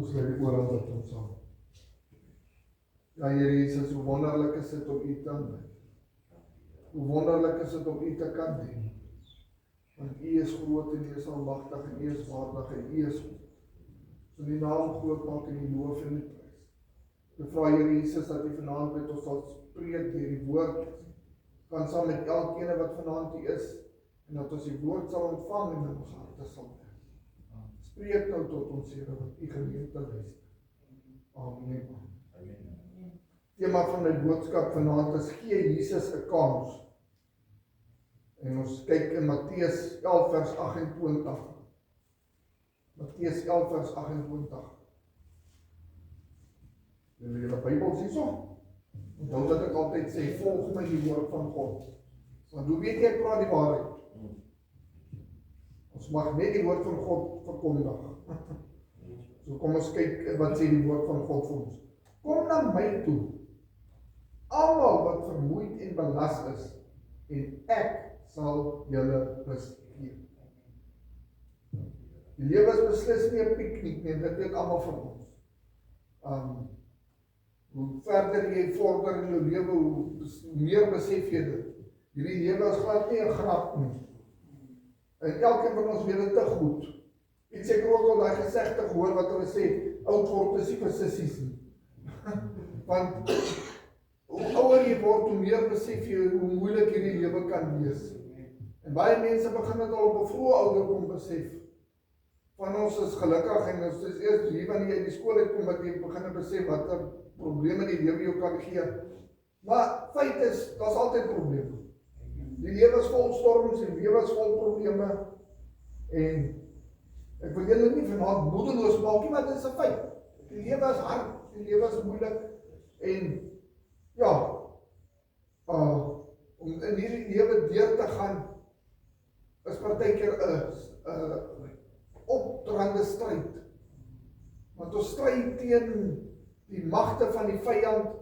Ons lê die oor wat ons saam. Ja, Here Jesus, hoe wonderlik is dit om U te aanbid. Hoe wonderlik is dit om U te kan dien. Want U is groot en U is almagtig en U is waardig en U is goed. So die naam groot maak en die loof en die prys. Ek vra Here Jesus dat U vanaand met ons sal spreek deur die woord. Kan saam met elkeen wat vanaand hier is en dat ons die woord sal ontvang en in ons harte sal werk. Spreek nou tot ons Here wat U gemeente luister. Amen. Amen. Thema van my boodskap vanaand is gee Jesus 'n kans. En ons kyk in Matteus 11 vers 28. Matteus 11 vers 28. Julle julle Bybels hierso? Onthou dat ek altyd sê, volg my die woord van God. Want hoe weet jy ek praat die waarheid? Ons mag net die woord van God verkondig. So kom ons kyk wat sê die woord van God vir ons. Kom na my toe, almal wat vermoeid en belas is, en ek sal julle rus gee. Die lewe is beslis nie 'n piknik nie, dit weet almal van ons. Hoe verder jy vorder in jou lewe, hoe meer besef jy dit. Hierdie lewe is glad nie 'n grap nie. En elkeen van ons weet dit te goed. Ek sê ook al daai gesegde gehoor wat hulle sê, oud word is nie vir sissies nie. Want hoe ouer jy word, hoe meer besef jy hoe moeilik hierdie lewe kan wees. En baie mense begin dit al op 'n vroeë ouderdom besef. Van ons is gelukkig en ons is eers hier wanneer jy uit die skool uitkom wat jy begin besef watter probleme die lewe jou kan gee. Maar feit is, daar's altyd probleme. Die lewe is vol storms en die lewe is vol probleme. En ek wil julle nie vanaand moedeloos maak nie, maar dit is 'n feit. Die lewe is hard, die lewe is moeilik. En ja, om in hierdie lewe deur te gaan, is partykeer 'n opdraande stryd. Want ons stry teen die magte van die vyand,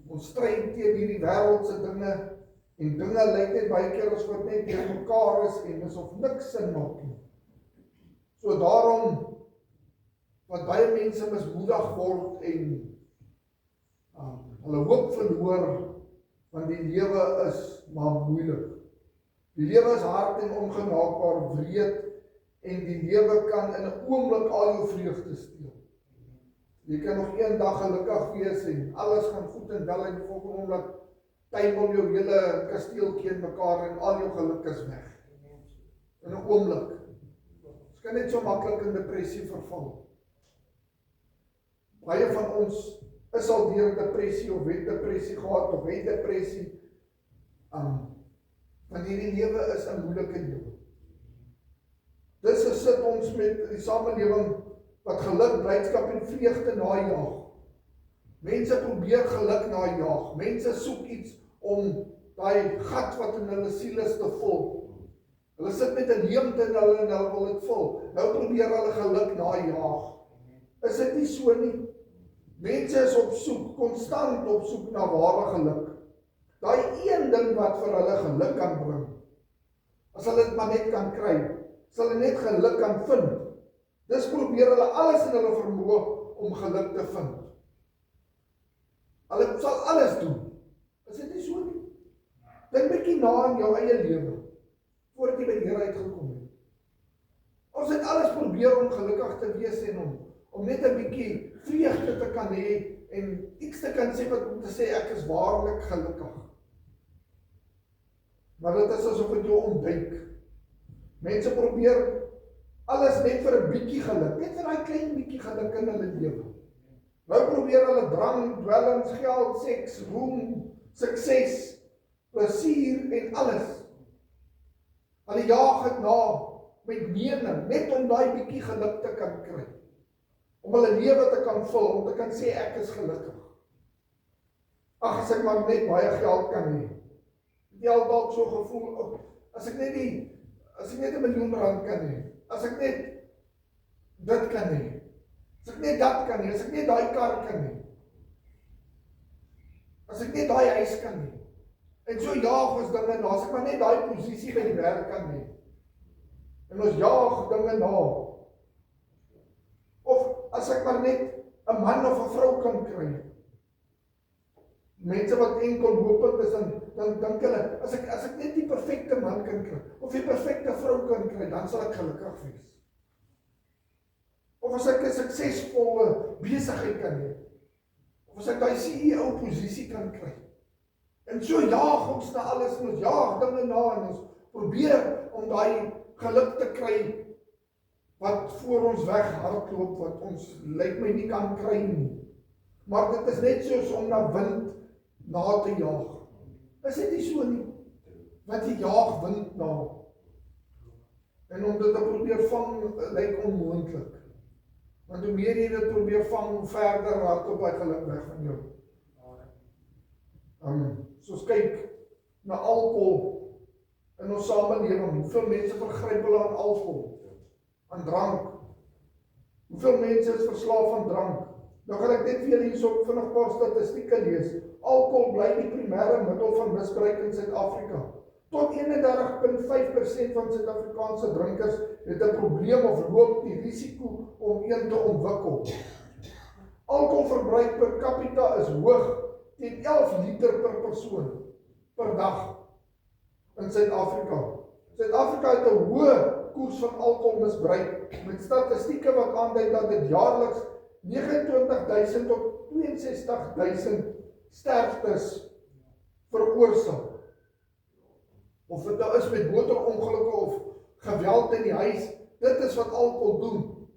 ons stry teen hierdie wêreldse dinge, en dinge lyk net baie keer as wat net deur mekaar is en asof niks sin maak nie. So daarom, wat baie mense mismoedig word en hulle hoop verloor, want die lewe is maar moeilik. Die lewe is hard en ongenaakbaar wreed, en die lewe kan in 'n oomblik al jou vreugde steel. Jy kan nog een dag gelukkig wees en alles gaan goed en wel en die volgende oomblik tuimel jou hele kasteeltjie in mekaar en al jou geluk is weg. In 'n oomblik. Ons kan net so maklik in depressie verval. Baie van ons is al deur depressie of het depressie gehad of het depressie. Want hierdie lewe is 'n moeilike lewe. Dis sit ons met die samelewing wat geluk, blydskap en vreugde najaag. Mense probeer geluk najaag. Mense soek iets om daai gat wat in hulle siel is te vul. Hulle sit met 'n leemte in hulle en hulle wil dit vul. Nou probeer hulle geluk najaag. Is dit nie so nie? Mense is op soek, konstant op soek na ware geluk. Daai een ding wat vir hulle geluk kan bring. As hulle dit maar net kan kry, sal hulle net geluk kan vind. Dis probeer hulle alles in hulle vermoë om geluk te vind. Hulle sal alles doen. Is dit nie so nie? Dink bietjie na in jou eie lewe, voordat jy by die Here uitgekom het. Ons het alles probeer om gelukkig te wees en om net 'n bietjie vreugde te kan hê en iets te kan sê wat om te sê ek is waarlik gelukkig. Maar dit is asof dit jou ontduik. Mense probeer alles net vir 'n bietjie geluk, net vir daai klein bietjie geluk in hulle lewe. Nou probeer hulle drank, dwelms, geld, seks, roem, sukses, plesier en alles. Hulle jaag dit na met mening, net om daai bietjie geluk te kan kry. Om hulle lewe te kan vul, om te kan sê ek is gelukkig. Ag, as ek maar net baie geld kan hê. Jy al dalk so gevoel, as ek net 'n miljoen rand kan hê, as ek net dit kan hê, as ek net dat kan hê, as ek net daai kar kan hê, as ek net daai huis kan hê, en so jaag ons dinge na, as ek maar net daai posisie by die werk kan hê, en ons jaag dinge na, of as ek maar net 'n man of 'n vrou kan kry. Mense wat enkel hopend is, dan dink hulle, as ek net die perfekte man kan kry, of die perfekte vrou kan kry, dan sal ek gelukkig wees. Of as ek 'n suksesvolle besigheid kan hê, of as ek daai CEO posisie kan kry. En so jaag ons na alles, en ons jaag dinge na, en ons probeer om daai geluk te kry, wat voor ons weg hardloop, wat ons lyk my nie kan kry nie. Maar dit is net soos om na wind na te jaag. Is dit nie so nie? Wat jy jaag wind na. En om dit te probeer vang, lyk onmoontlik. Want hoe meer jy dit probeer vang, hoe verder hardloop hy geluk weg van jou. Soos kyk na alkohol in ons samelewing. Hoeveel mense vergryp hulle aan alkohol, aan drank. Hoeveel mense is verslaaf aan drank. Nou gaan ek net weer hierso vinnig 'n paar statistieke lees. Alkohol bly die primêre middel van misbruik in Suid-Afrika. Tot 31,5% van Suid-Afrikaanse drinkers het 'n probleem of loop die risiko om een te ontwikkel. Alkoholverbruik per capita is hoog, teen 11 liter per persoon per dag in Suid-Afrika. Suid-Afrika het 'n hoë koers van alkoholmisbruik, met statistieke wat aandui dat dit jaarliks 29.000 tot 62.000 sterftes veroorsaak. Of dit nou is met motorongelukke of geweld in die huis, dit is wat alkohol doen.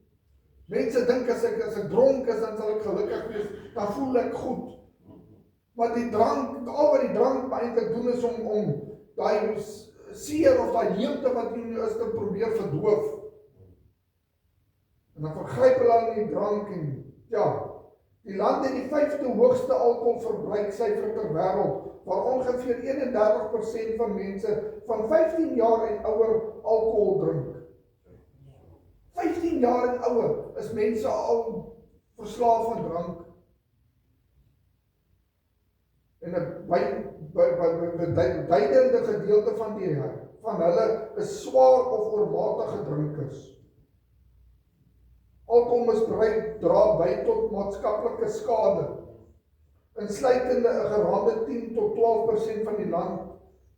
Mense dink as ek dronk is, dan sal ek gelukkig wees, dan voel ek goed. Maar die drank, al wat die drank eintlik doen is om daai seer of daai leemte wat in jou is te probeer verdoof. En dan vergryp hulle aan die drank en ja, die land het die 5de hoogste alkoholverbruiksyfer ter wêreld, waar ongeveer 31% van mense van 15 jaar en ouer alkohol drink. 15 jaar en ouer is mense al verslaaf aan drank. En 'n beduidende gedeelte van hulle is swaar of oormatige drinkers. Alkoholmisbruik dra by tot maatskaplike skade, insluitende 'n geraamde 10 tot 12% van die land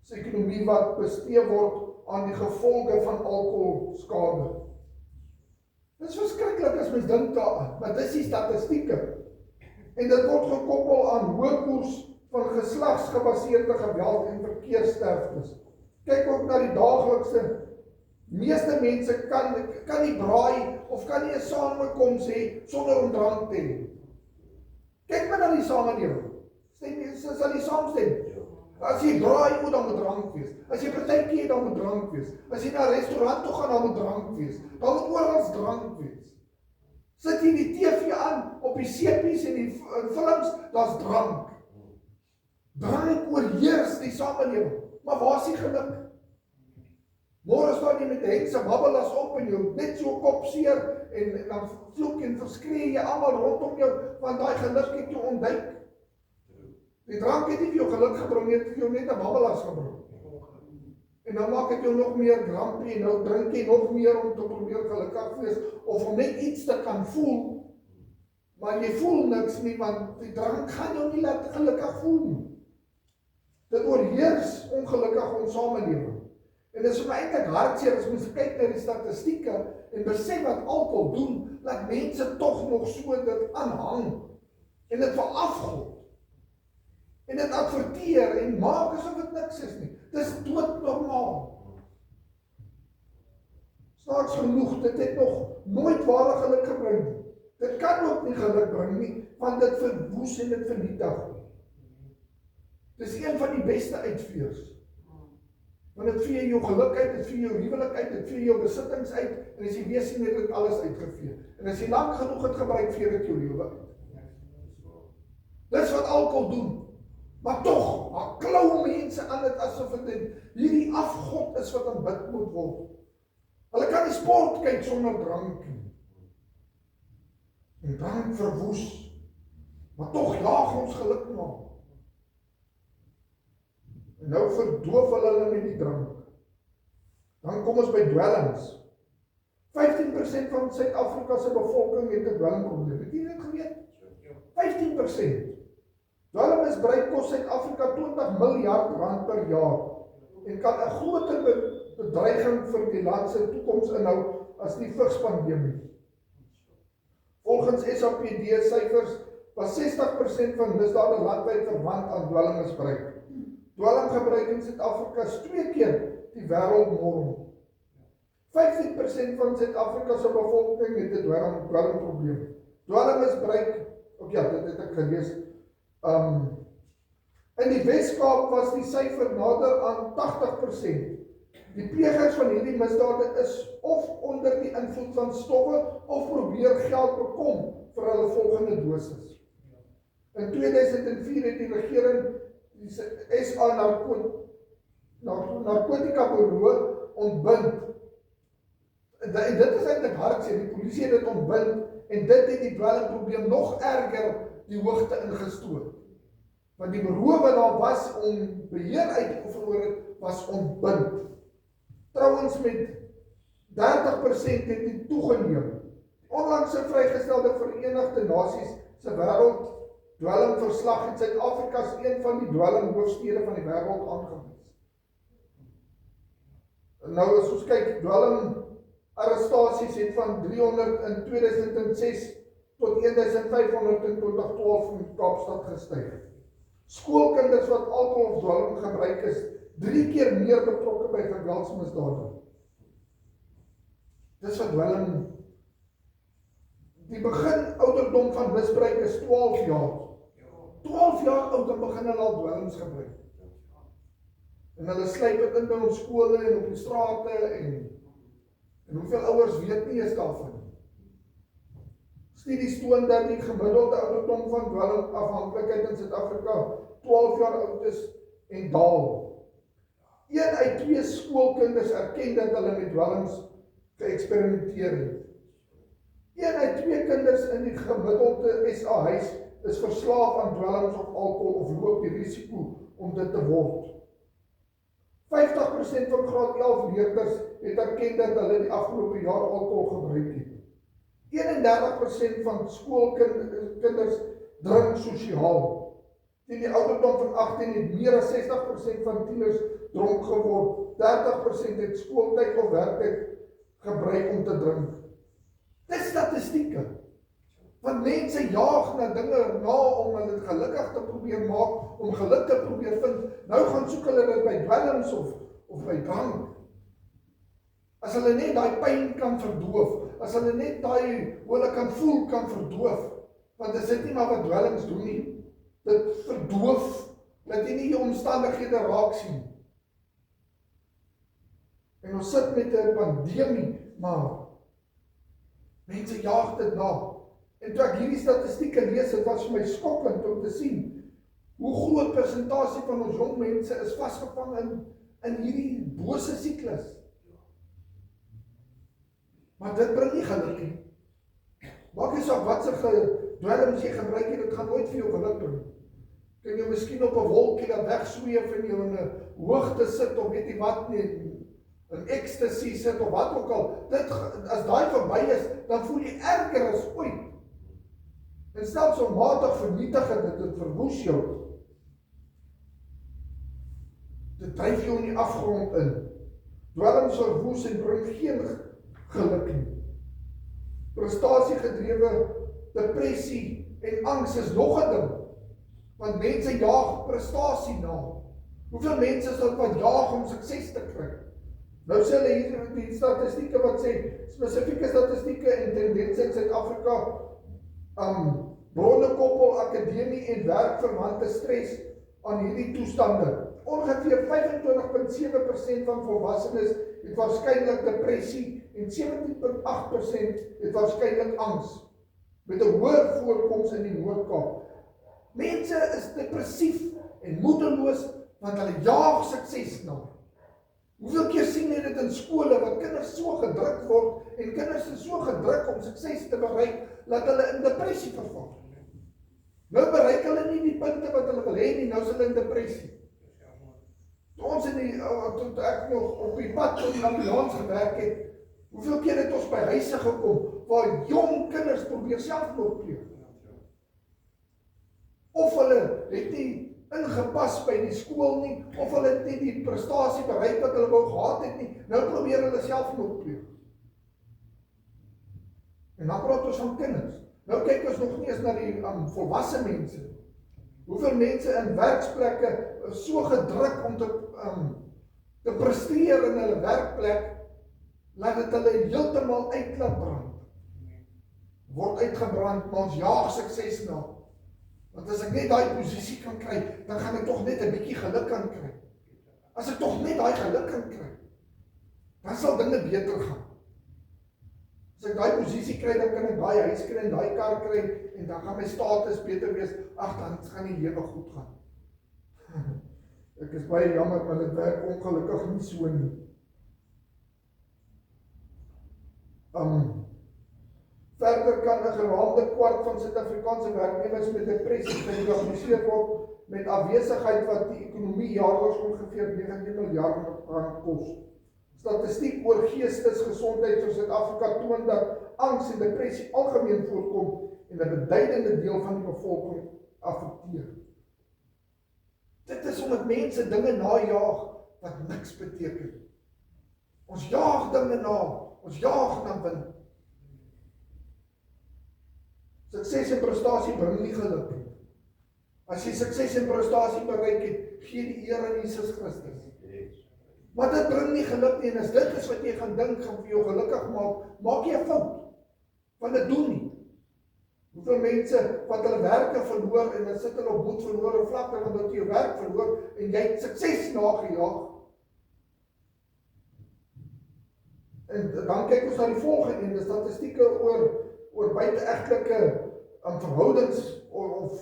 se ekonomie wat bestee word aan die gevolge van alkoholskade. Dit is verskriklik as mens dink daaraan, maar dis die statistieke. En dit word gekoppel aan hoë koers van geslagsgebaseerde geweld en verkeerssterftes. Kyk ook na die daaglikse. Meeste mense kan nie braai of kan nie 'n samekoms hê sonder om drank te hê. Kyk maar na die samelewing. Sal jy saamstem? As jy braai moet dan moet drank wees. As jy partytjie het dan moet drank wees. As jy na 'n restaurant toe gaan dan moet drank wees. Dan moet oral drank wees. Sit jy die TV aan op die sepies en die films, daar's drank. Drank oorheers die samelewing. Maar waar is die geluk? Môre staan jy met 'n hekse babbelas op en jou net so kop seer en dan vloek en verskree jy almal rondom jou, want daai geluk het jou ontduik. Die drank het nie vir jou geluk gebring, het vir jou net 'n babbelas gebring. En dan maak dit jou nog meer grumpy en nou drink jy nog meer om te probeer gelukkig wees of om net iets te kan voel. Maar jy voel niks nie, want die drank gaan jou nie laat gelukkig voel nie. Dit oorheers ongelukkig ons samelewing. En dit is vir my eintlik hartseer as mens kyk na die statistieke en besef wat alkohol doen, dat mense tog nog so dit aanhang en dit verafgod. En dit adverteer en maak asof dit niks is nie. Dis doodnormaal. Snaaks genoeg, dit het nog nooit ware geluk gebring nie. Dit kan ook nie geluk bring nie, want dit verwoes en dit vernietig. Dis een van die beste uitveers. Want dit vee jou geluk uit, dit vee jou huwelik uit, dit vee jou besittings uit, en as jy weer sien, het dit alles uitgevee. En as jy lang genoeg het gebruik, vee dit jou lewe uit. Dis wat alkohol doen. Maar tog, maar klou mense aan dit asof dit hierdie afgod is wat aanbid moet word. Hulle kan nie sport kyk sonder drank nie. En drank verwoes. Maar tog jaag ons geluk na. En nou verdoof hulle met die drank. Dan kom ons by dwelms. 15% van Suid-Afrika se bevolking het 'n dwelmprobleem. Het jy dit geweet? 15%. Dwelmmisbruik kos Suid-Afrika 20 miljard rand per jaar en kan 'n groter bedreiging vir die land se toekoms inhou as die vigspandemie. Volgens SAPD syfers was 60% van misdade landwyd verwant aan dwelmmisbruik. Dwelmgebruik in Suid-Afrika is 2 keer die wêreldnorm. 15% van Suid-Afrika se bevolking het 'n dwelmprobleem. Dwelmmisbruik, dit het ek gelees. In die Wes-Kaap was die syfer nader aan 80%. Die plegers van hierdie misdade is of onder die invloed van stowwe of probeer geld bekom vir hulle volgende dosis. In 2004 het die regering die SA narkotika bureau ontbind. En dit is eintlik hartseer, die polisie het dit ontbind en dit het die dwelmprobleem nog erger die hoogte ingestoot. Want die bureau wat daar was om beheer uit te oefen oor dit, was ontbind. Trouwens met 30% het dit toegeneem. Onlangse vrygestelde Verenigde Nasies se wêreld dwelmverslag het Suid-Afrika as een van die dwelmhoofstede van die wêreld aangewys. Nou as ons kyk, dwelmarrestasies het van 300 in 2006 tot 1500 in 2012 in Kaapstad gestyg. Skoolkinders wat alkohol of dwelm gebruik is, 3 keer meer betrokke by geweldsmisdade. Dis wat dwelm. Die begin ouderdom van misbruik is 12 jaar. 12 jaar oud dan begin hulle al dwelms gebruik. En hulle sluip dit in by ons skole en op die strate en hoeveel ouers weet nie eens daarvan. Studies toon dat die gemiddelde ouderdom van dwelmafhanklikheid in Suid-Afrika 12 jaar oud is en daal. 1 uit 2 skoolkinders erken dat hulle met dwelms geëksperimenteer het. 1 uit 2 kinders in die gemiddelde SA huis is verslaaf aan dwelms of alkohol of loop die risiko om dit te word. 50% van graad 11 leerders het erken dat hulle die afgelope jaar alkohol gebruik het. 31% van skoolkinders drink sosiaal. Teen die ouderdom van 18 het meer as 60% van tieners dronk geword. 30% het skooltyd of werktyd gebruik om te drink. Dit is statistieke. Want mense jaag na dinge na om hulle gelukkig te probeer maak, om geluk te probeer vind. Nou gaan soek hulle dit by dwelms of by drank. As hulle net daai pyn kan verdoof, as hulle net daai hoe hulle kan voel kan verdoof, want dit is nie maar wat dwelms doen nie. Dit verdoof, dat jy nie die omstandighede raak sien. En ons sit met 'n pandemie, maar mense jaag dit na. En toe ek hierdie statistieke lees, het was vir my skokkend om te sien hoe groot persentasie van ons jong mense is vasgevang in hierdie bose siklus. Maar dit bring nie geluk nie. Maak nie saak wat se dwelms jy gebruik, dit gaan nooit vir jou geluk bring. Kan jy miskien op 'n wolkie dan wegsweef en jou in 'n hoogte sit of weet jy wat nie, in ecstasy sit of wat ook al. Dit as daai verby is, dan voel jy erger as ooit. En stelselmatig vernietig dit verwoes jou. Dit dryf jou in die afgrond in. Dwelms verwoes en bring geen geluk nie. Prestasiegedrewe depressie en angs is nog 'n ding. Want mense jaag prestasie na. Hoeveel mense is dat wat jaag om sukses te kry? Nou sê hulle hier die statistieke wat sê, spesifieke statistieke en tendense in Suid-Afrika, bronne koppel akademie en werkverwante stres aan hierdie toestande. Ongeveer 25,7% van volwassenes het waarskynlik depressie en 17,8% het waarskynlik angs, met 'n hoër voorkoms in die Noord-Kaap. Mense is depressief en moedeloos, want hulle jaag sukses na. Hoeveel keer sien jy dit in skole, wat kinders so gedruk word, en kinders is so gedruk om sukses te bereik, dat hulle in depressie verval. Nou bereik hulle nie die punte wat hulle wil hê nie, nou is hulle in depressie. Toe ons toe ek nog op die pad tot die ambulans gewerk het, Hoeveel keer het ons by huise gekom, waar jong kinders probeer selfmoord pleeg? Of hulle het nie ingepas by die skool nie, of hulle het nie die prestasie bereik wat hulle wou gehad het nie, nou probeer hulle selfmoord pleeg. En dan praat ons van kinders. Nou kyk ons nog nie eens na die volwasse mense. Hoeveel mense in werksplekke so gedruk om te presteer in hulle werkplek, laat dit hulle heeltemal uitlaat brand. Word uitgebrand, maar ons jaag sukses na. Want as ek net daai posisie kan kry, dan gaan ek tog net 'n bietjie geluk kan kry. As ek tog net daai geluk kan kry, dan sal dinge beter gaan. As ek daai posisie kry, dan kan ek daai huis kry en daai kar kry, en dan gaan my status beter wees. Ag, dan gaan die lewe goed gaan. Ek is baie jammer, maar dit werk ongelukkig nie so nie. Verder kan 'n geraamde kwart van Suid-Afrikaanse werknemers met depressie gediagnoseer word, met afwesigheid wat die ekonomie jaarliks ongeveer 19 miljard rand kos. Statistiek oor geestesgesondheid vir Suid-Afrika toon dat angs en depressie algemeen voorkom en 'n beduidende deel van die bevolking affekteer. Dit is omdat mense dinge najaag wat niks beteken. Ons jaag dinge na, ons jaag na win. Sukses en prestasie bring nie geluk nie. As jy sukses en prestasie bereik het, gee die eer aan Jesus Christus. Maar dit bring nie geluk nie, en as dit is wat jy gaan dink, gaan vir jou gelukkig maak, maak jy 'n fout. Want dit doen nie. Hoeveel mense wat hulle werke verloor, en dan sit hulle op moed verloor vlakte, omdat jy jou werk verloor, en jy het sukses nagejaag. En dan kyk ons na die volgende een, die statistieke oor buiteegtelike verhoudings of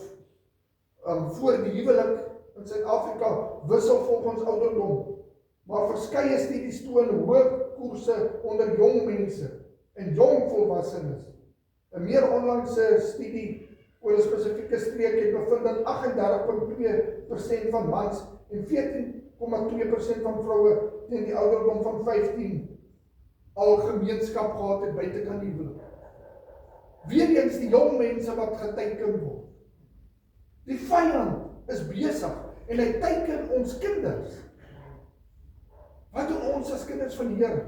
voor die huwelik in Suid-Afrika wissel volgens ouderdom. Maar verskeie studies toon hoë koerse onder jong mense en jong volwassenes. 'n meer onlangse studie oor 'n spesifieke streek het bevind dat 38,2% van mans en 14,2% van vroue teen die ouderdom van 15 al gemeenskap gehad het buitekant die huwelik. Weereens die jong mense wat geteiken word. Die vyand is besig en hy teiken ons kinders. Wat doen ons as kinders van die Here?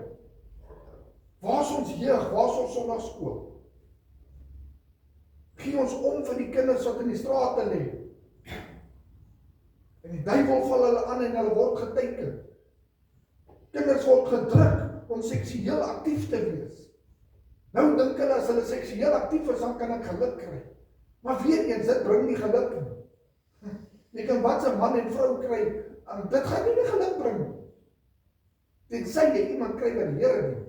Waar is ons jeug? Waar is ons sondagskool? Gee ons om vir die kinders wat in die strate lê. En die duiwel val hulle aan en hulle word geteiken. Kinders word gedruk om seksueel aktief te wees. Nou dink hulle as hulle seksueel aktief is, dan kan ek geluk kry. Maar weer eens, dit bring nie geluk nie. Jy kan wat 'n man en vrou kry, dit gaan nie geluk bring. Tensy jy iemand kry wat die Here dien.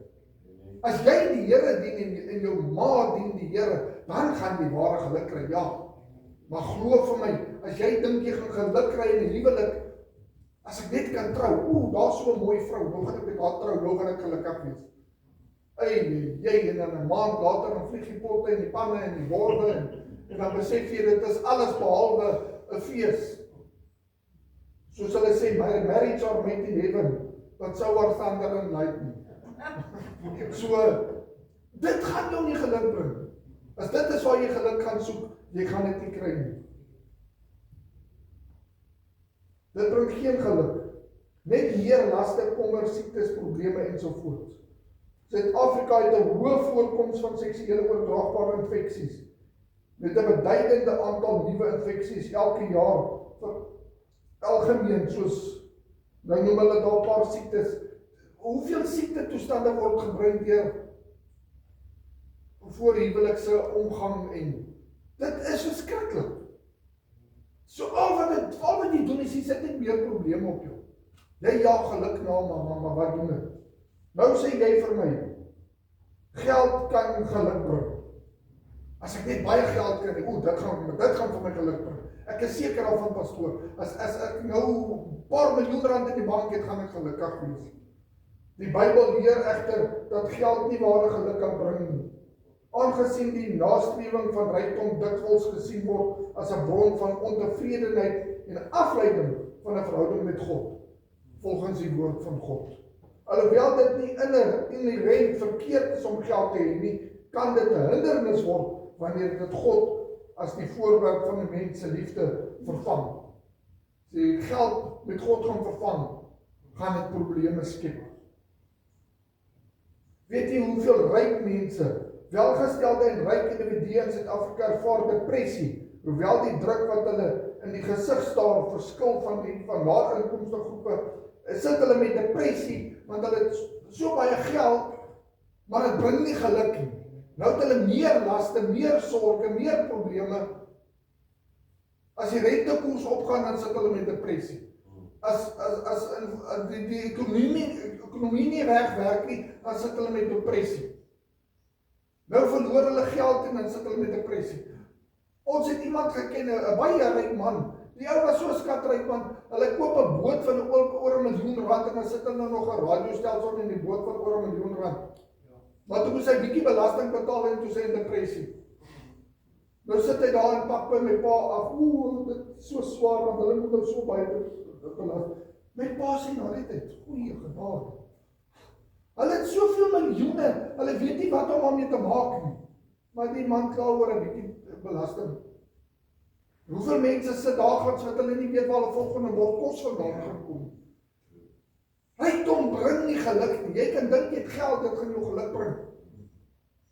As jy die Here dien en jou ma dien die Here, dan gaan jy ware geluk kry, ja. Maar glo vir my, as jy dink jy gaan geluk kry in 'n huwelik, as ek net kan trou, daar's so 'n mooi vrou, nou gaan ek met haar trou, nou gaan ek gelukkig wees. Jy en dan 'n maand later dan vlieg die potte en die panne en die borde en dan besef jy dit is alles behalwe 'n fees. Soos hulle sê, my marriage are meant in heaven, but so are thunder and lightning. So, dit gaan jou nie geluk bring. As dit is waar jy geluk gaan soek, jy gaan dit nie kry nie. Dit bring geen geluk. Net meer laste, kommer, siektes, probleme ensovoorts. Suid-Afrika het 'n hoë voorkoms van seksuele oordraagbare infeksies, met 'n beduidende aantal nuwe infeksies elke jaar vir algemeen, soos, nou noem hulle daar 'n paar siektes. Hoeveel siektetoestande word gebring deur voorhuwelikse omgang en dit is verskriklik. So al wat jy doen is jy sit net meer probleme op jou. Jy jaag geluk na, maar wat doen dit? Nou sê jy vir my, geld kan geluk bring. As ek net baie geld kry, dit gaan vir my geluk bring. Ek is seker al van pastoor, as ek nou 'n paar miljoen rand in die bank het, gaan ek gelukkig wees. Die Bybel leer egter dat geld nie ware geluk kan bring nie. Aangesien die nastrewing van rykdom dikwels gesien word as 'n bron van ontevredenheid en afleiding van 'n verhouding met God, volgens die woord van God. alhoewel dit nie inherent verkeerd is om geld te hê nie, kan dit 'n hindernis word wanneer dit God as die voorwerp van 'n mens se liefde vervang. As jy geld met God gaan vervang, gaan dit probleme skep. Weet jy hoeveel ryk mense, welgestelde en ryk individue in Suid-Afrika ervaar depressie, hoewel die druk wat hulle in die gesig staar verskil van die van laer inkomste groepe, sit hulle met depressie, want hulle het so baie geld, maar dit bring nie geluk nie. Nou het hulle meer laste, meer sorge, meer probleme. As die rentekoers opgaan, dan sit hulle met depressie. As die ekonomie nie reg werk nie, dan sit hulle met depressie. Nou verloor hulle geld en dan sit hulle met depressie. Ons het iemand geken, 'n baie ryk man. Die ou was so skatryk man, hulle koop 'n boot van oor 'n miljoen rand en dan sit hulle nog 'n radiostelsel in die boot van oor 'n miljoen rand. Maar toe moes hy bietjie belasting betaal en toe sy in depressie. Nou sit hy daar en pak by my pa af. Dit is so swaar want hulle moet nou so baie belas. My pa sê nou net, goeie genade. Hulle het soveel miljoene, hulle weet nie wat om daarmee te maak nie. Maar die man kla oor 'n bietjie belasting. Hoeveel mense sit daagliks wat hulle nie weet waar hulle volgende bord kos vandaan gaan kom. Rykdom bring nie geluk nie. Jy kan dink jy het geld, dit gaan jou geluk bring.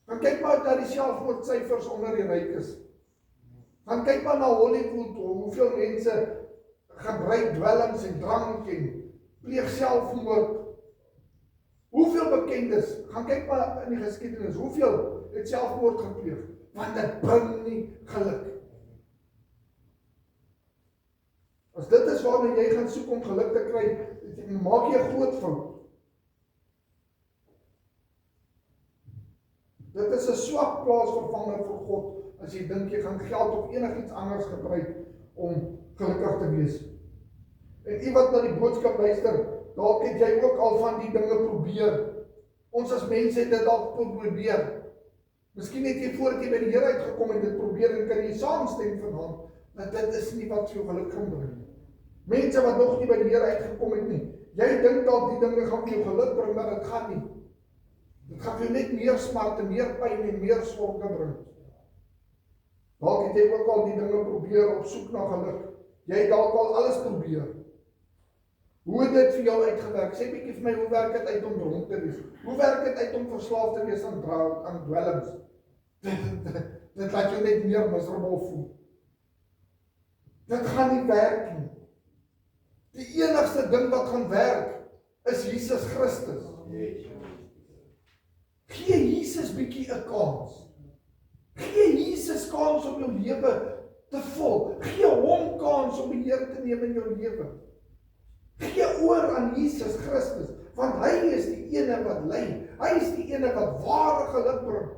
Gaan kyk maar na die selfmoordsyfers onder die rykes. Gaan kyk maar na Hollywood, hoeveel mense gebruik dwelms en drank en pleeg selfmoord. Hoeveel bekendes, gaan kyk maar in die geskiedenis, hoeveel het selfmoord gepleeg? Want dit bring nie geluk. As dit is waarna jy gaan soek om geluk te kry, maak jy 'n groot fout. Dit is 'n swak plaasvervanger vir God, as jy dink jy gaan geld of enigiets anders gebruik om gelukkig te wees. En u wat na die boodskap luister, dalk het jy ook al van die dinge probeer. Ons as mense het dit dalk probeer. Miskien het jy voordat jy by die Here uitgekom en dit probeer en kan jy saamstem vanaand, dat dit is nie wat vir jou geluk gaan bring. Mense wat nog nie by die Here uitgekom het nie, jy dink dalk die dinge gaan vir jou geluk bring, maar dit gaan nie. Dit gaan vir jou net meer smarte, meer pyn en meer sorge bring. Dalk het jy ook al die dinge probeer op soek na geluk. Jy het dalk al alles probeer. Hoe het dit vir jou uitgewerk? Sê bietjie vir my, hoe werk dit uit om dronk te wees? Hoe werk dit uit om verslaaf te wees aan dwelms? Dit laat jou net meer miserable voel. Dit gaan nie werk nie. Die enigste ding wat gaan werk, is Jesus Christus. Gee Jesus bietjie 'n kans. Gee Jesus kans om jou lewe te volg. Gee hom kans om die Here te neem in jou lewe. Gee oor aan Jesus Christus, want hy is die ene wat lei. Hy is die ene wat ware geluk bring.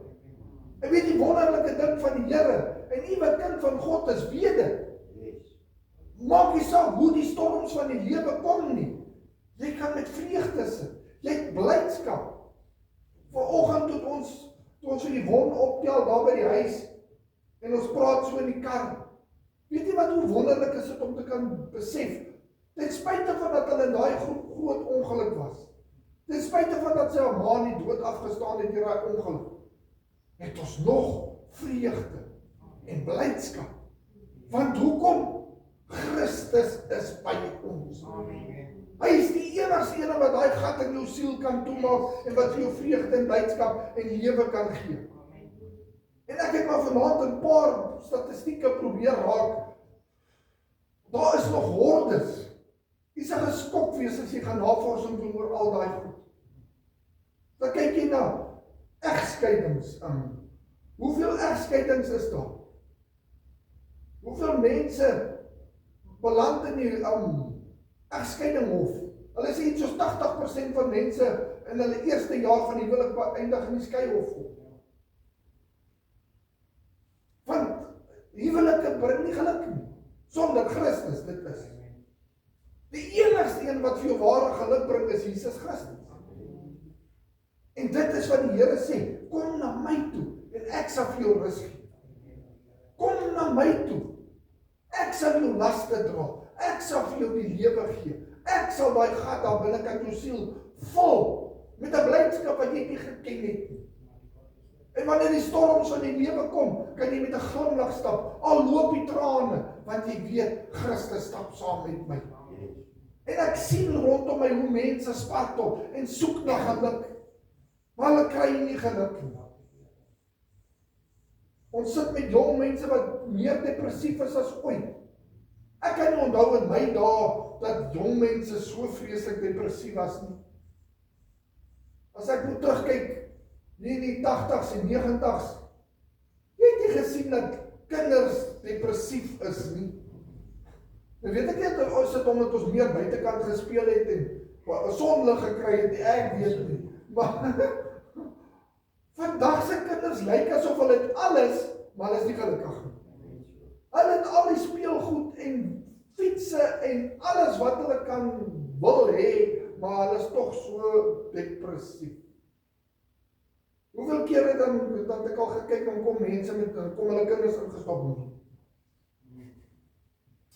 En weet die wonderlike ding van die Here, en u wat kind van God is, weet dit. Maak nie saak hoe die storms van die lewe kom nie. Jy kan met vreugde sit. Jy het blydskap. Vanoggend toe ons so die wond optel daar by die huis, en ons praat so in die kar. Weet jy wat hoe wonderlik is dit om te kan besef, ten spyte van dat hulle in daai groot ongeluk was, ten spyte van dat sy ma nie dood afgestaan het deur daai ongeluk, het ons nog vreugde en blydskap. Want hoekom? Christus is by ons. Amen. Hy is die enigste ene wat daai gat in jou siel kan toemaak en wat vir jou vreugde en blydskap en lewe kan gee. Amen. En ek het maar vanaand 'n paar statistieke probeer raak. Daar is nog hordes. Jy sal geskok wees as jy gaan navorsing doen oor al daai goed. Dan kyk jy na egskeidings. Hoeveel egskeidings is daar? Hoeveel mense beland in die egskeidinghof? Hulle sê iets soos 80% van mense in hulle eerste jaar van die huwelik beëindig in die skeihof. Want huwelike bring nie geluk nie, sonder Christus. Dit is die enigste een wat vir jou ware geluk bring, is Jesus Christus. En dit is wat die Here sê, kom na my toe en ek sal vir jou rus gee. Kom na my toe. Ek sal jou laste dra. Ek sal vir jou die lewe gee. Ek sal daai gat daar binnekant jou siel vol met 'n blydskap wat jy nie geken het nie. En wanneer die storms van die lewe kom, kan jy met 'n glimlag stap, al loop die trane, want jy weet, Christus stap saam met my. En ek sien rondom my hoe mense spartel en soek na geluk, maar hulle kry nie geluk nie. Ons sit met jong mense wat meer depressief is as ooit. Ek kan nie onthou in my dae dat jong mense so vreeslik depressief was nie. As ek moet terugkyk, nie in die 80s en 90s, jy het nie gesien dat kinders depressief is nie. Nou weet ek nie, ons het omdat ons meer buitekant gespeel het en sonlig gekry het, ek weet nie. Maar vandag se kinders lyk asof hulle het alles, maar hulle is nie gelukkig nie. Hulle het al die speelgoed en fietsse en alles wat hulle kan wil hê, maar hulle is tog so depressief. Hoeveel kere dan ek al gekyk, dan kom mense met, kom hulle kinders ingestap nie.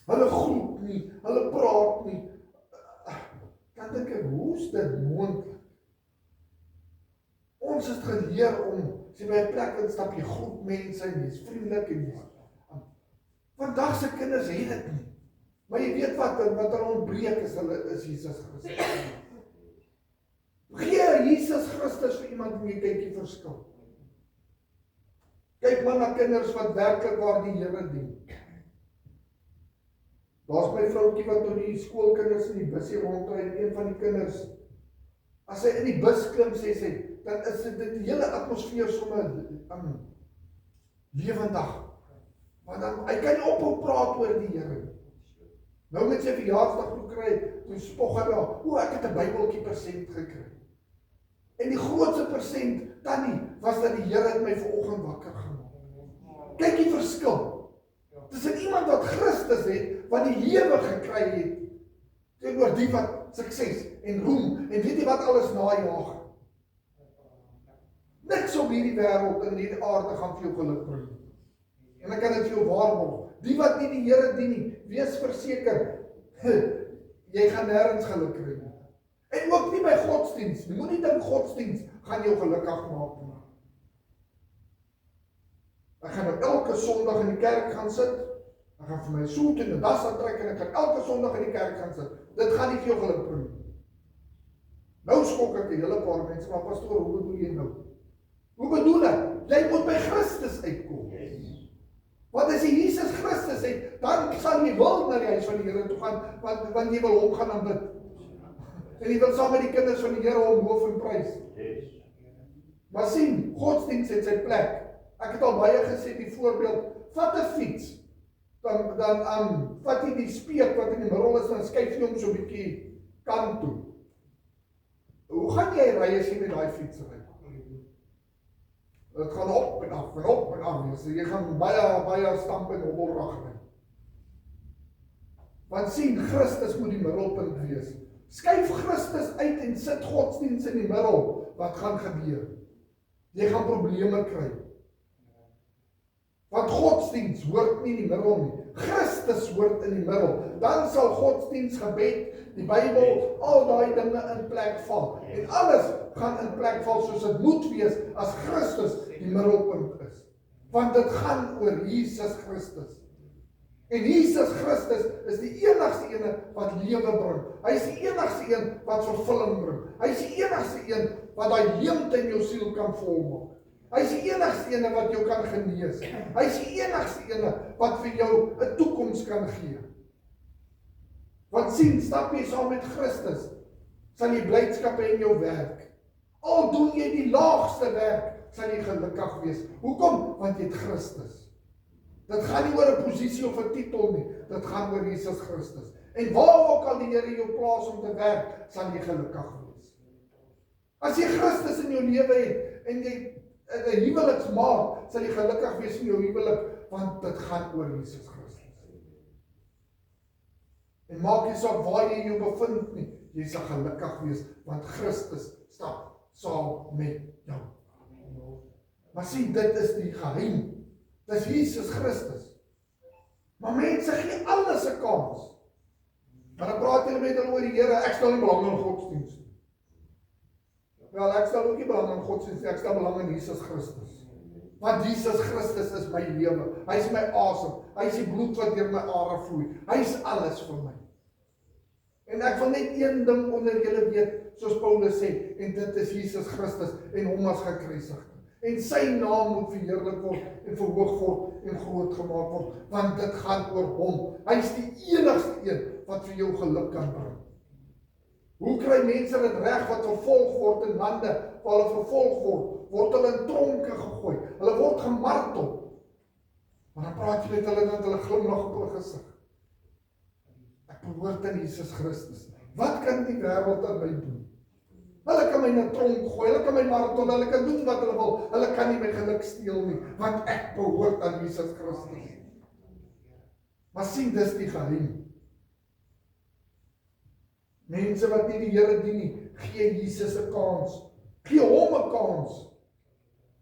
Hulle groet nie, hulle praat nie. Dan dink ek, hoe is dit moontlik? Ons het geleer om, as jy by 'n plek instap, jy groet mense en jy is vriendelik en jy. Vandag se kinders het dit nie. Maar jy weet wat hulle ontbreek is Jesus Christus. Gee Jesus Christus vir iemand en jy kyk die verskil. Kyk maar na kinders wat werklik waar die Here dien. Daar's my vroukie wat tot die skoolkinders in die busie rondry en een van die kinders, as sy in die bus klim, sê sy, dan is dit die hele atmosfeer sommer lewendig. Want dan, hy kan nie ophou praat oor die Here. Nou met sy verjaarsdag toe kry, toe spog hy wel, ek het 'n Bybeltjie persent gekry. En die grootste persent, Tannie, was dat die Here het my vanoggend wakker gemaak. Kyk die verskil. Tussen iemand wat Christus het, wat die lewe gekry het, teenoor die wat sukses en roem, en weet jy wat alles najaag. Niks op hierdie wêreld en hierdie aarde gaan vir jou geluk bring. En ek kan dit vir jou waarborg. Die wat nie die Here dien nie, wees verseker, jy gaan nêrens geluk kry nie. En ook nie by godsdiens. Jy moet nie dink godsdiens gaan jou gelukkig maak nie. Ek gaan nou elke Sondag in die kerk gaan sit. Ek gaan vir my soet en 'n das aantrek en ek gaan elke Sondag in die kerk gaan sit. Dit gaan nie vir jou geluk bring nie. Nou skok ek 'n hele paar mense, maar pastoor, hoe bedoel jy nou? Hoe bedoel ek? Jy moet by Christus uitkom. Want as jy Jesus Christus het, dan sal jy wil na die huis van die Here toe gaan, want jy wil hom gaan aanbid. En jy wil saam met die kinders van die Here hom loof en prys. Maar sien, godsdiens het sy plek. Ek het al baie gesê die voorbeeld, vat 'n fiets, dan vat jy die speek wat in die middel is, en skuif jy hom so 'n bietjie kant toe. Hoe gaan jy ry as jy met daai fiets ry? Dit gaan op en af en op en af. So jy gaan baie stamp en hobbelrag ry. Want sien, Christus moet die middelpunt wees. Skuif Christus uit en sit godsdiens in die middel. Wat gaan gebeur? Jy gaan probleme kry. Want godsdiens hoort nie in die middel nie. Christus hoort in die middel. Dan sal godsdiens, gebed, die Bybel, al daai dinge in plek val. En alles gaan in plek val soos dit moet wees as Christus die middelpunt is. Want dit gaan oor Jesus Christus. En Jesus Christus is die enigste ene wat lewe bring. Hy is die enigste een wat vervulling bring. Hy is die enigste een wat daai leemte in jou siel kan volmaak. Hy is die enigste ene wat jou kan genees. Hy is die enigste ene wat vir jou 'n toekoms kan gee. Want sien, stap jy saam met Christus, sal jy blydskap hê in jou werk. Al doen jy die laagste werk, sal jy gelukkig wees. Hoekom? Want jy het Christus. Dit gaan nie oor 'n posisie of 'n titel nie, dit gaan oor Jesus Christus. En waar ook al die Here jou plaas om te werk, sal jy gelukkig wees. As jy Christus in jou lewe het en jy 'n huweliksmaat, sal jy gelukkig wees in jou huwelik, want dit gaan oor Jesus Christus. En maak nie saak waar jy jou bevind nie, jy sal gelukkig wees, want Christus stap saam met jou. Maar sien, dit is die geheim. Dit is Jesus Christus. Maar mense gee alles 'n kans. Maar dan praat hulle met hulle oor die Here, ek stel nie belang in godsdiens nie. Wel, ek stel ook nie belang in godsdienst, ek stel belang in Jesus Christus. Want Jesus Christus is my lewe. Hy is my asem. Hy is die bloed wat deur my are vloei. Hy is alles vir my. En ek wil net een ding onder julle weet, soos Paulus sê, en dit is Jesus Christus en hom as gekruisigde. En sy naam moet verheerlik word en verhoog word en groot gemaak word, want dit gaan oor hom. Hy is die enigste een wat vir jou geluk kan bring. Hoe kry mense dit reg wat vervolg word in lande waar hulle vervolg word hulle in tronke gegooi, hulle word gemartel. Maar dan praat jy met hulle dat hulle glimlag op hulle gesig. Ek behoort aan Jesus Christus. Wat kan die wêreld aan my doen? Hulle kan my in 'n tronk gooi, hulle kan my martel, hulle kan doen wat hulle wil, hulle kan nie my geluk steel nie, want ek behoort aan Jesus Christus. Maar sien, dis die geheim. Mense wat nie die Here dien nie, gee Jesus 'n kans. Gee hom 'n kans.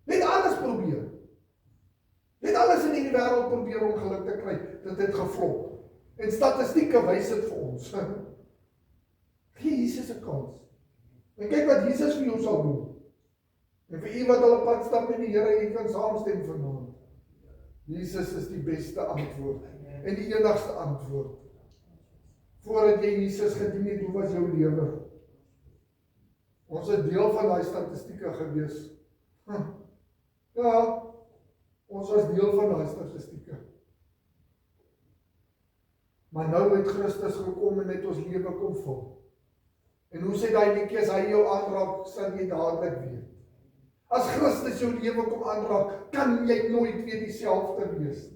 Net alles probeer. Net alles in die wêreld probeer om geluk te kry. Dit het geflop. En statistieke wys dit vir ons. Gee Jesus 'n kans. En kyk wat Jesus vir jou sal doen. En vir u wat al 'n pad stap met die Here, jy kan saamstem vanaand. Jesus is die beste antwoord en die enigste antwoord. Voordat jy Jesus gedien het, hoe was jou lewe? Ons is deel van daai statistieke gewees. Ja, ons was deel van daai statistieke. Maar nou het Christus gekom en het ons lewe kom vul. En hoe sê daai liedjie, as hy jou aanraak, sal jy dadelik weet. As Christus jou lewe kom aanraak, kan jy nooit weer dieselfde wees.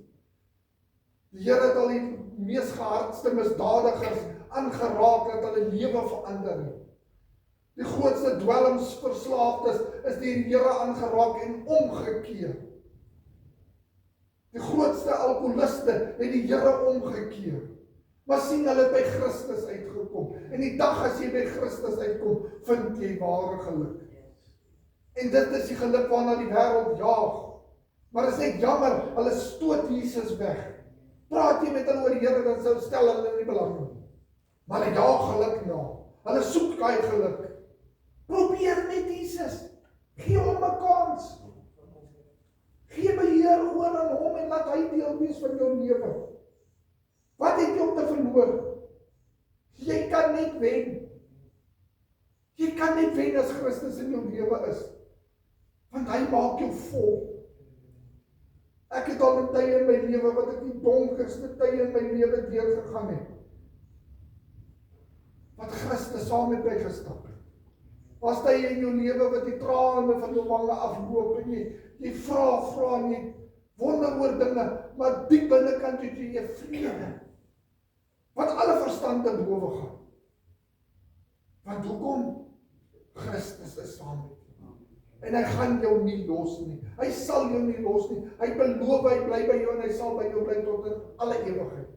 Die Here het al die mees gehardste misdadigers aangeraak dat hulle lewe verander het. Die grootste dwelmsverslaafdes is deur die Here aangeraak en omgekeer. Die grootste alkoholiste het die Here omgekeer. Maar sien, hulle het by Christus uitgekom. En die dag as jy by Christus uitkom, vind jy ware geluk. En dit is die geluk waarna die wêreld jaag. Maar is net jammer, hulle stoot Jesus weg. Praat jy met hulle oor die Here, dan sou stel hulle nie belang nie. Maar hulle jaag geluk na. Hulle soek daai geluk. Probeer met Jesus. Gee hom 'n kans. Gee beheer oor aan hom en laat hy deel wees van jou lewe. Wat het jy om te verloor? Jy kan net wen. Jy kan net wen as Christus in jou lewe is. Want hy maak jou vol. Ek het al 'n tye in my lewe wat ek die donkerste tye in my lewe deurgegaan het. Wat Christus saam met my gestap het. Was tye in jou lewe wat die trane van jou wange afloop en jy vra en jy wonder oor dinge, maar diep binnekant het jy 'n vrede wat alle verstand te bowe gaan. Want hoekom? Christus is saam met jou. En hy gaan jou nie los nie. Hy sal jou nie los nie. Hy beloof hy bly by jou en hy sal by jou bly tot in alle ewigheid.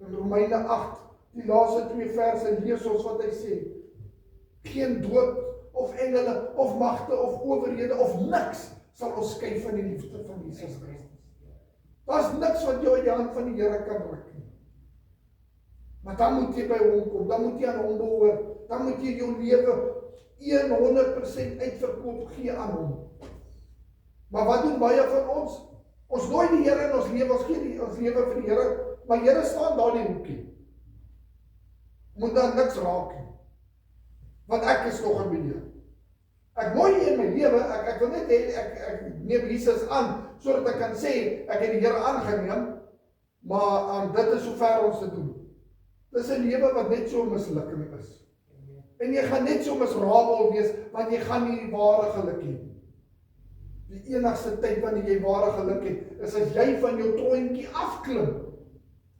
In Romeine 8, die laaste 2 verse, lees ons wat hy sê. Geen dood of engele of magte of owerhede of niks sal ons skei van die liefde van Jesus Christus. Daar's niks wat jou uit die hand van die Here kan ruk nie. Maar dan moet jy by hom kom, dan moet jy aan hom behoor, dan moet jy jou lewe 100% uitverkoop gee aan hom. Maar wat doen baie van ons? Ons nooi die Here in ons lewe, ons gee ons lewe vir die Here, maar Here staan daar in die hoekie. Moet daar niks raak nie. Want ek is nog in beheer. Ek nooi jy in my lewe, ek wil net hê, ek neem Jesus aan, sodat ek kan sê, ek het die Here aangeneem, maar dit is hoe ver ons te doen. Dis 'n lewe wat net so mislukking is. En jy gaan net so miserabel wees, want jy gaan nie die ware geluk hê. Die enigste tyd wanneer jy ware geluk het, is as jy van jou troontjie afklim,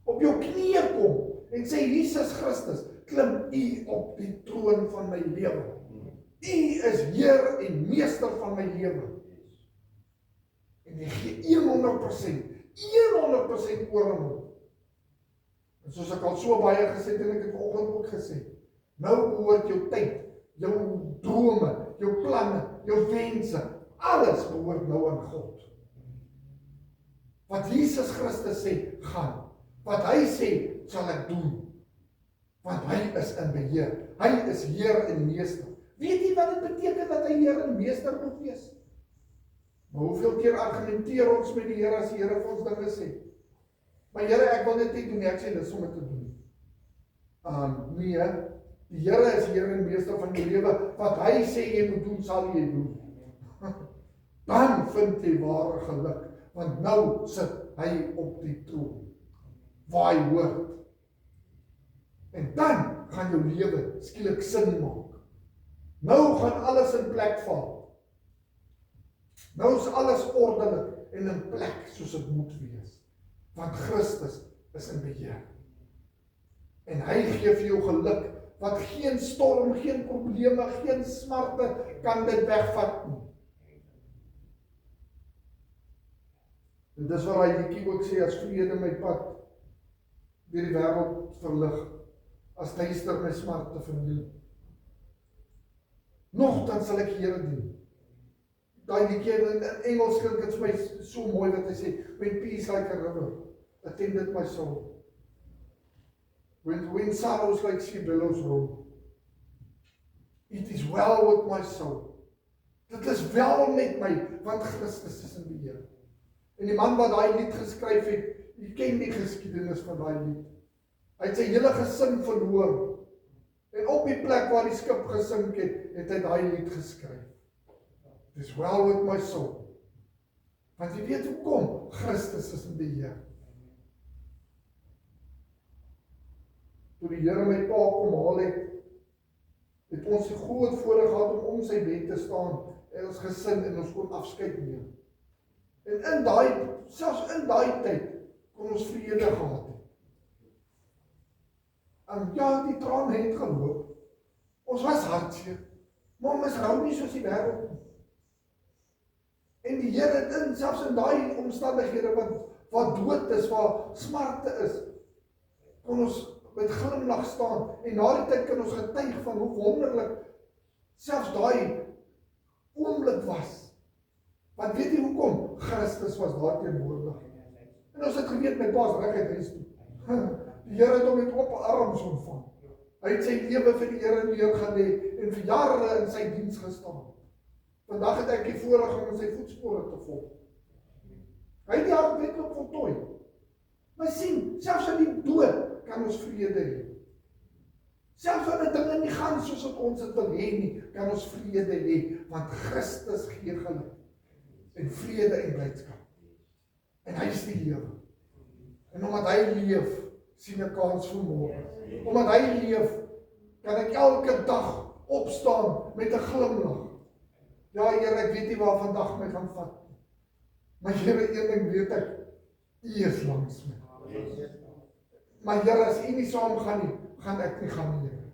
op jou knieë kom, en sê, Jesus Christus, klim U op die troon van my lewe. U is Heer en Meester van my lewe. En jy gee 100% oor aan hom. En soos ek al so baie gesê het, en ek het vanoggend ook gesê, nou behoort jou tyd, jou drome, jou planne, jou wense, alles behoort nou aan God. Wat Jesus Christus sê, gaan. Wat hy sê, sal ek doen. Want hy is in beheer. Hy is Heer en Meester. Weet jy wat dit beteken dat hy Here en Meester moet wees? Maar hoeveel keer argumenteer ons met die Here as die Here vir ons dinge sê? Maar Here, ek wil dit nie doen nie, ek sê dit sommer te doen. Nee, die Here is Here en Meester van jou lewe. Wat hy sê jy moet doen, sal jy doen. Dan vind jy ware geluk, want nou sit hy op die troon, waar hy hoort. En dan gaan jou lewe skielik sin maak. Nou gaan alles in plek val. Nou is alles ordelik en in plek soos dit moet wees. Want Christus is in beheer. En hy gee vir jou geluk, wat geen storm, geen probleme, geen smarte kan dit wegvat nie. En dis wat hy liedjie ook sê, as vrede my pad deur die wêreld verlig, as duister my smarte verniel. Nogtans sal ek die Here dien. Daai liedjie in Engels klink dit vir my so mooi wat hy sê, when peace like a river attended my soul. When sorrows like sea billows roll. It is well with my soul. Dit is wel met my, want Christus is in beheer. En die man wat daai lied geskryf het, jy ken die geskiedenis van daai lied. Hy het sy hele gesin verloor. En op die plek waar die skip gesink het, het hy daai lied geskryf. It is well with my soul. Want jy weet hoekom? Christus is in beheer. Toe die Here my pa kom haal het ons die groot voorreg gehad om sy bed te staan, en ons gesin en ons kon afskeid neem. En selfs in daai tyd, kon ons vrede gehad het. En ja, die trane het geloop. Ons was hartseer, maar ons hou nie soos die wêreld nie. En die Here het selfs in daai omstandighede wat dood is, waar smarte is, kon ons met glimlag staan, en na die tyd kan ons getuig van hoe wonderlik selfs daai oomblik was. Want weet jy hoekom? Christus was daar teenwoordig. En ons het geweet met pa's reg uit huis toe. Die Here het hom met oop arms ontvang. Hy het sy lewe vir die Here neergelê en vir jare in sy diens gestaan. Vandag het ek die voorreg om in sy voetspore te volg. Hy het die hardwedloop voltooi. Maar sien, selfs in die dood kan ons vrede hê. Selfs wanneer dinge nie gaan soos wat ons dit wil hê nie, kan ons vrede hê, want Christus gee geluk en vrede en blydskap. En hy is die lewe. En omdat hy leef, sien ek kans vir môre. Omdat hy leef, kan ek elke dag opstaan met 'n glimlag. Ja, Here, ek weet nie waar vandag my gaan vat. Maar Here, een ding weet ek, U is langs my. Maar Here, as U nie saam gaan nie, gaan ek nie gaan nie, Here.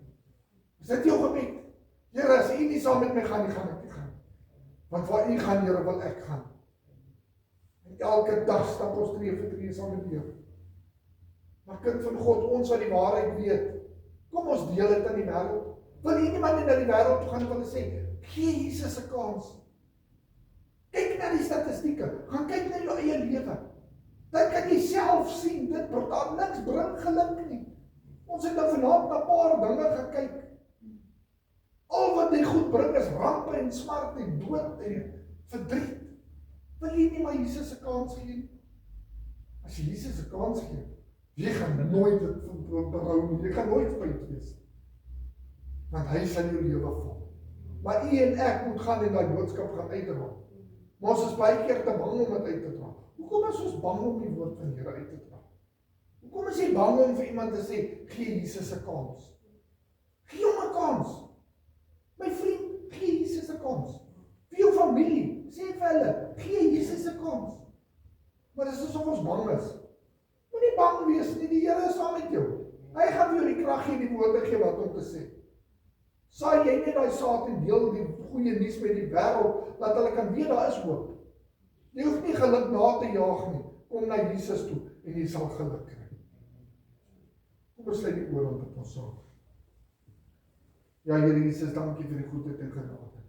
Is dit jou gebed? Here, as U nie saam met my gaan nie, gaan ek nie gaan. Want waar U gaan, Here, wil ek gaan. En elke dag stap ons tree vir tree saam met U. Maar kind van God, ons wat die waarheid weet, kom ons deel dit aan die wêreld. Wil jy niemand in die wêreld gaan wil sê, gee Jesus 'n kans. Kyk na die statistieke, gaan kyk na jou eie lewe. Dan kan jy self sien, dit daar niks bring geluk nie. Ons het nou vanaand na 'n paar dinge gekyk. Al wat die goed bring is rampe en smart en dood en verdriet. Wil jy nie maar Jesus 'n kans gee? As jy Jesus 'n kans gee, jy gaan nooit dit berou nie, jy gaan nooit spyt wees. Want hy sal jou lewe vul. Maar u en ek moet gaan en daai boodskap gaan uitdra. Maar ons is baie keer te bang om dit uit te dra. Hoekom is ons bang om die woord van die Here uit te dra? Hoekom is jy bang om vir iemand te sê, gee Jesus 'n kans? Gee hom 'n kans. My vriend, gee Jesus 'n kans. Vir jou familie, sê vir hulle, gee Jesus 'n kans. Maar dis asof ons bang is. Moenie bang wees nie, die Here is saam met jou. Hy gaan vir jou die krag gee, die woorde gee wat om te sê. Saai jy net daai saad en deel die goeie nuus met die wêreld, dat hulle kan weet daar is hoop. Jy hoef nie geluk na te jaag nie. Kom na Jesus toe en jy sal geluk kry. Kom ons sluit die oor om dit ons saam. Ja, Here Jesus, dankie vir die goedheid en genade.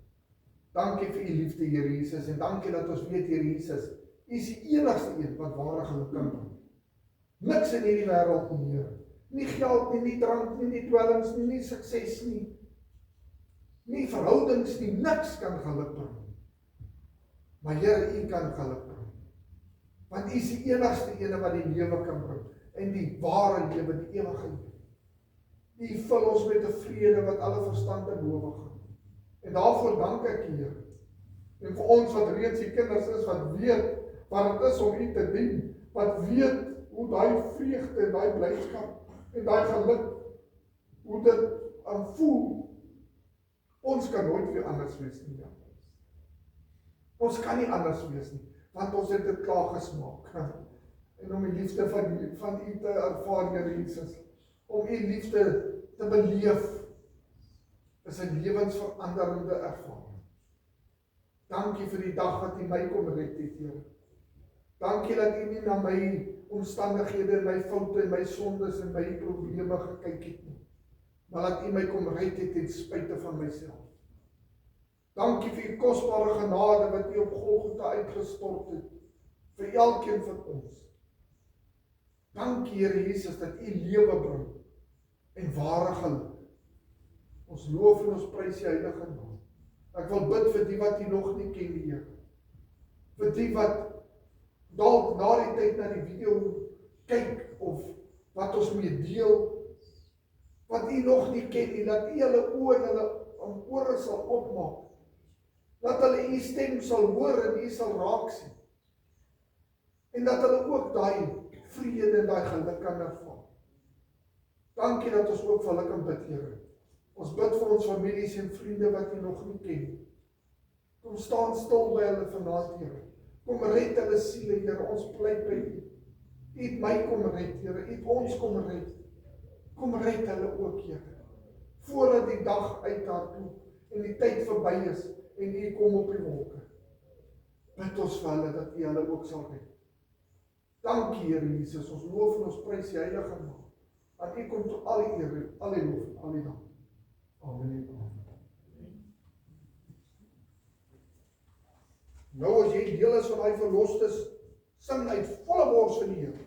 Dankie vir u liefde, Here Jesus, en dankie dat ons weet, Here Jesus, u is die enigste een wat ware geluk kan bring. Niks in hierdie wêreld nie, Here. Nie geld nie, nie drank nie, nie dwelms nie, nie sukses nie. Nie verhoudings nie, niks kan geluk bring. Maar Here, U kan geluk bring. Want U is die enigste ene wat die lewe kan bring. En die ware lewe, die ewige lewe. U vul ons met 'n vrede wat alle verstand te bowe gaan. En daarvoor dank ek U, Here. En vir ons wat reeds die kinders is, wat weet wat het is om U te dien, wat weet hoe daai vreugde en daai blydskap en daai geluk, hoe dit voel, ons kan nooit weer anders wees nie. Ons kan nie anders wees nie, want ons het dit klaar gesmaak. En om die liefde van U te ervaar, Here Jesus, om U liefde te beleef, is 'n lewensveranderende ervaring. Dankie vir die dag wat U my kom red het, Here. Dankie dat U nie na my omstandighede, my foute en my sondes en my probleme gekyk het nie, maar dat U my kom red het ten spyte van myself. Dankie vir U kosbare genade wat U op Golgotha uitgestort het, vir elkeen van ons. Dankie, Here Jesus, dat U lewe bring en ware geluk. Ons loof en ons prys U heilige naam. Ek wil bid vir die wat U nog nie ken, Here. Vir die wat dalk na die tyd na die video kyk of wat ons mee deel, wat U nog nie ken nie, dat U hulle oë en hulle ore sal opmaak. Dat hulle U stem sal hoor en U sal raak sien. En dat hulle ook daai vrede en daai geluk kan ervaar. Dankie dat ons ook vir hulle kan bid, Here. Ons bid vir ons families en vriende wat U nog nie ken. Kom staan stil by hulle vanaand, Here. Kom red hulle siele, Here. Ons pleit by U. U het my kom red, Here. U het ons kom red. Kom red hulle ook, Here. Voordat die dag uithardloop en die tyd verby is en U kom op die wolke. Bid ons vir hulle dat U hulle ook sal red. Dankie, Here Jesus. Ons loof en ons prys U heilige naam. Aan U kom tot al die eer, al die lof, al die dank. Amen. Nou as jy deel is van daai verlostes, sing uit volle bors vir die Here.